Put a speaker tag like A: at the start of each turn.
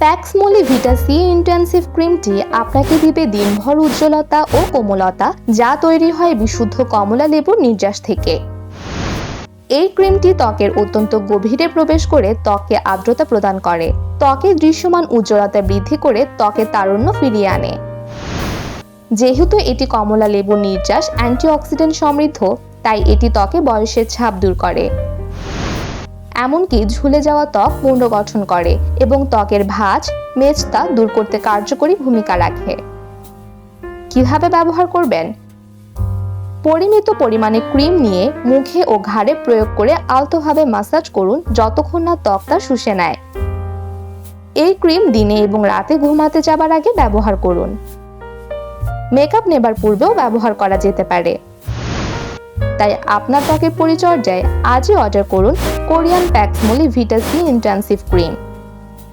A: প্যাক্সমোলি ভিটা C intensive ক্রিমটি আপনাকে দিবে দিনভর উজ্জ্বলতা ও কোমলতা, যা তৈরি হয় বিশুদ্ধ কমলা লেবুর নির্যাস থেকে। এই ক্রিমটি ত্বকের অত্যন্ত গভীরে প্রবেশ করে ত্বককে আর্দ্রতা প্রদান করে, ত্বকে দৃশ্যমান উজ্জ্বলতা বৃদ্ধি করে ত্বকের তারুণ্য ফিরিয়ে আনে। যেহেতু এটি কমলা লেবুর নির্যাস অ্যান্টিঅক্সিডেন্ট সমৃদ্ধ, তাই এটি ত্বকে বয়সের ছাপ দূর করে, এমনকি ঝুলে যাওয়া ত্বক পুনর্গঠন করে এবং ত্বকের ভাঁজ মেচতা দূর করতে কার্যকরী ভূমিকা রাখে। কিভাবে ব্যবহার করবেন? পরিমিত পরিমাণে ক্রিম নিয়ে মুখে ও ঘাড়ে প্রয়োগ করে আলতোভাবে ম্যাসাজ করুন যতক্ষণ না ত্বকটা শুষে নেয়। এই ক্রিম দিনে এবং রাতে ঘুমাতে যাবার আগে ব্যবহার করুন। মেকআপ নেবার পূর্বেও ব্যবহার করা যেতে পারে। তাই আপনার ত্বকের পরিচর্যায় আজই অর্ডার করুন কোরিয়ান প্যাক্সমোলি ভিটা সি ইন্টেন্সিভ ক্রিম।